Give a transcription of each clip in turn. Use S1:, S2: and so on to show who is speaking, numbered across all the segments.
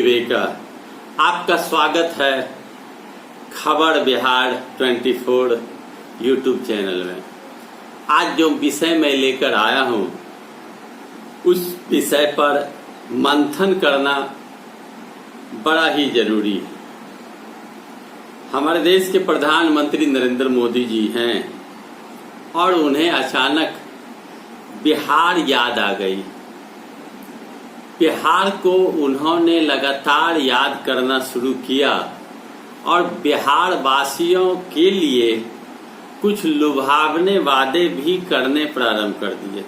S1: विवेका, आपका स्वागत है खबर बिहार 24 यूट्यूब चैनल में। आज जो विषय मैं लेकर आया हूं उस विषय पर मंथन करना बड़ा ही जरूरी है। हमारे देश के प्रधानमंत्री नरेंद्र मोदी जी हैं और उन्हें अचानक बिहार याद आ गई। बिहार को उन्होंने लगातार याद करना शुरू किया और बिहार वासियों के लिए कुछ लुभावने वादे भी करने प्रारंभ कर दिए।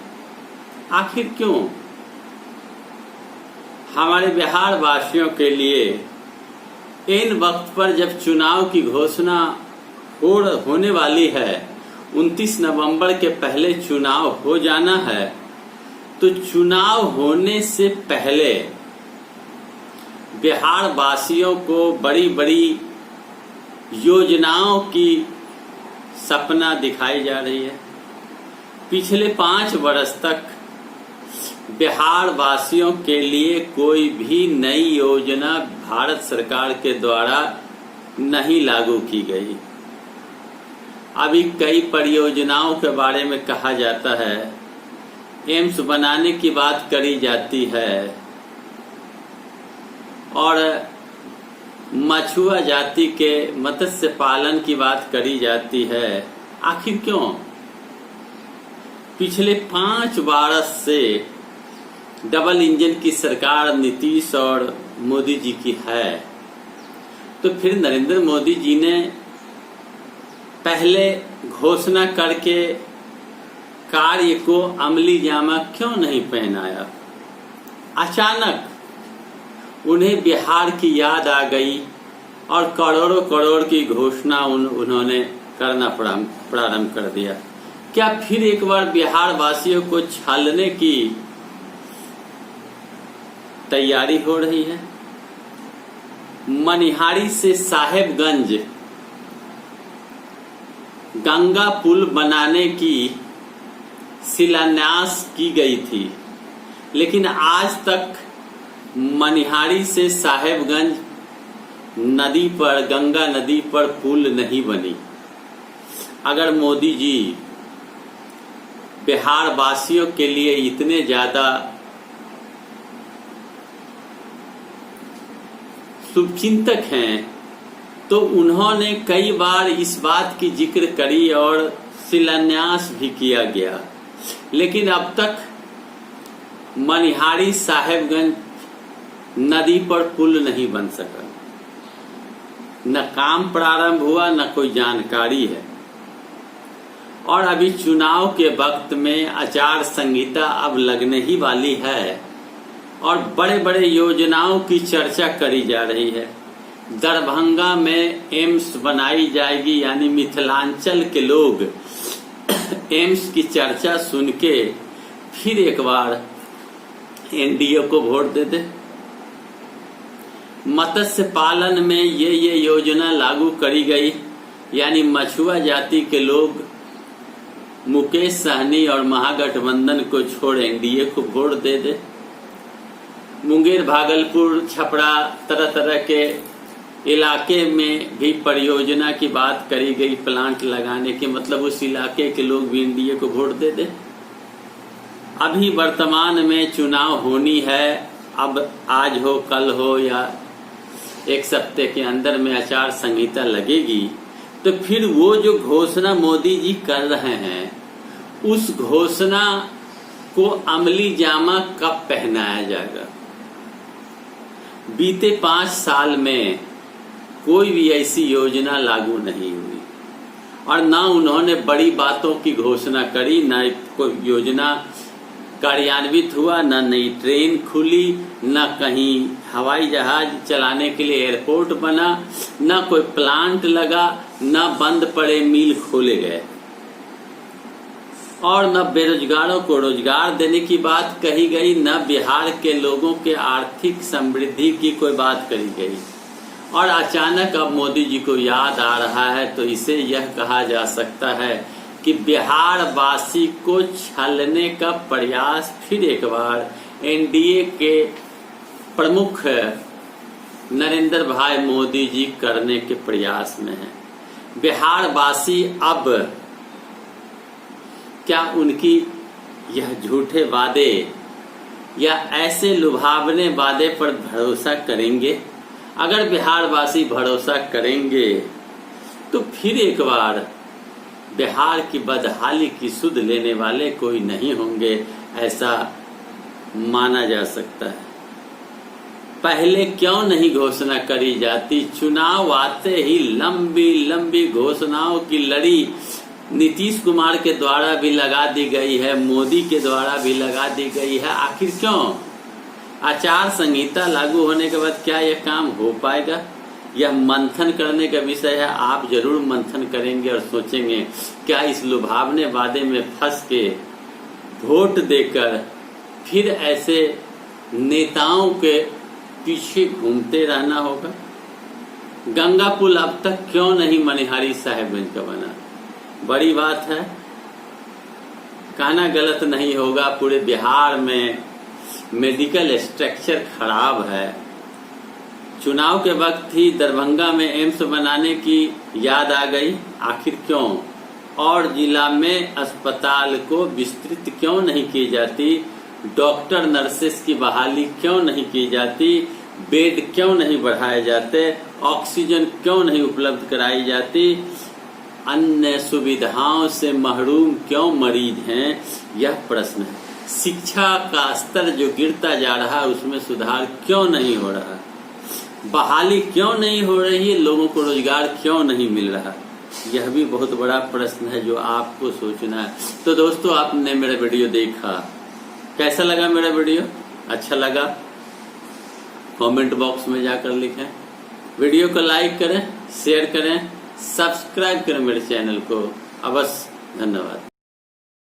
S1: आखिर क्यों? हमारे बिहार वासियों के लिए इन वक्त पर जब चुनाव की घोषणा होने वाली है, 29 नवंबर के पहले चुनाव हो जाना है, तो चुनाव होने से पहले बिहार वासियों को बड़ी बड़ी योजनाओं की सपना दिखाई जा रही है। पिछले 5 वर्ष तक बिहार वासियों के लिए कोई भी नई योजना भारत सरकार के द्वारा नहीं लागू की गई। अभी कई परियोजनाओं के बारे में कहा जाता है, एम्स बनाने की बात करी जाती है और मछुआ जाति के मत्स्य पालन की बात करी जाती है। आखिर क्यों? पिछले 5 वर्ष से डबल इंजन की सरकार नीतीश और मोदी जी की है, तो फिर नरेंद्र मोदी जी ने पहले घोषणा करके कार्य को अमली जामा क्यों नहीं पहनाया? अचानक उन्हें बिहार की याद आ गई और करोड़ों करोड़ की घोषणा उन्होंने करना प्रारंभ कर दिया। क्या फिर एक बार बिहार वासियों को छालने की तैयारी हो रही है? मनिहारी से साहेबगंज गंगा पुल बनाने की शिलान्यास की गई थी, लेकिन आज तक मनिहारी से साहेबगंज नदी पर, गंगा नदी पर पुल नहीं बनी। अगर मोदी जी बिहार वासियों के लिए इतने ज्यादा शुभचिंतक हैं, तो उन्होंने कई बार इस बात की जिक्र करी और शिलान्यास भी किया गया, लेकिन अब तक मनिहारी साहेबगंज नदी पर पुल नहीं बन सका। न काम प्रारंभ हुआ, न कोई जानकारी है। और अभी चुनाव के वक्त में आचार संहिता अब लगने ही वाली है और बड़े बड़े योजनाओं की चर्चा करी जा रही है। दरभंगा में एम्स बनाई जाएगी, यानी मिथिलांचल के लोग एम्स की चर्चा सुन के फिर एक बार एनडीए को वोट दे दे। मत्स्य पालन में ये योजना लागू करी गई, यानी मछुआ जाति के लोग मुकेश सहनी और महागठबंधन को छोड़ एनडीए को वोट दे दे। मुंगेर, भागलपुर, छपरा, तरह तरह के इलाके में भी परियोजना की बात करी गई, प्लांट लगाने के, मतलब उस इलाके के लोग भी एनडीए को वोट दे दे। अभी वर्तमान में चुनाव होनी है, अब आज हो, कल हो या 1 सप्ताह के अंदर में आचार संहिता लगेगी, तो फिर वो जो घोषणा मोदी जी कर रहे हैं, उस घोषणा को अमली जामा कब पहनाया जाएगा? बीते 5 साल में कोई भी ऐसी योजना लागू नहीं हुई और ना उन्होंने बड़ी बातों की घोषणा करी, ना कोई योजना कार्यान्वित हुआ, ना नई ट्रेन खुली, ना कहीं हवाई जहाज चलाने के लिए एयरपोर्ट बना, ना कोई प्लांट लगा, ना बंद पड़े मिल खोले गए और न बेरोजगारों को रोजगार देने की बात कही गई, न बिहार के लोगों के आर्थिक समृद्धि की कोई बात कही गई। और अचानक अब मोदी जी को याद आ रहा है, तो इसे यह कहा जा सकता है कि बिहार वासी को छलने का प्रयास फिर एक बार एनडीए के प्रमुख नरेंद्र भाई मोदी जी करने के प्रयास में हैं। बिहार वासी अब क्या उनकी यह झूठे वादे या ऐसे लुभावने वादे पर भरोसा करेंगे? अगर बिहार वासी भरोसा करेंगे तो फिर एक बार बिहार की बदहाली की सुध लेने वाले कोई नहीं होंगे, ऐसा माना जा सकता है। पहले क्यों नहीं घोषणा करी जाती? चुनाव आते ही लंबी लंबी घोषणाओं की लड़ी नीतीश कुमार के द्वारा भी लगा दी गई है, मोदी के द्वारा भी लगा दी गई है। आखिर क्यों? आचार संहिता लागू होने के बाद क्या यह काम हो पाएगा? यह मंथन करने का विषय है। आप जरूर मंथन करेंगे और सोचेंगे क्या इस लुभावने वादे में फंस के वोट देकर फिर ऐसे नेताओं के पीछे घूमते रहना होगा? गंगा पुल अब तक क्यों नहीं मनिहारी साहेबगंज का बना? बड़ी बात है, कहना गलत नहीं होगा। पूरे बिहार में मेडिकल स्ट्रक्चर खराब है। चुनाव के वक्त ही दरभंगा में एम्स बनाने की याद आ गई। आखिर क्यों? और जिला में अस्पताल को विस्तृत क्यों नहीं की जाती? डॉक्टर नर्सेस की बहाली क्यों नहीं की जाती? बेड क्यों नहीं बढ़ाए जाते? ऑक्सीजन क्यों नहीं उपलब्ध कराई जाती? अन्य सुविधाओं से महरूम क्यों मरीज हैं? यह प्रश्न है। शिक्षा का स्तर जो गिरता जा रहा है उसमें सुधार क्यों नहीं हो रहा? बहाली क्यों नहीं हो रही है? लोगों को रोजगार क्यों नहीं मिल रहा? यह भी बहुत बड़ा प्रश्न है जो आपको सोचना है। तो दोस्तों, आपने मेरा वीडियो देखा, कैसा लगा मेरा वीडियो? अच्छा लगा? कमेंट बॉक्स में जाकर लिखें। वीडियो को लाइक करें, शेयर करें, सब्सक्राइब करें मेरे चैनल को। अवश्य। धन्यवाद।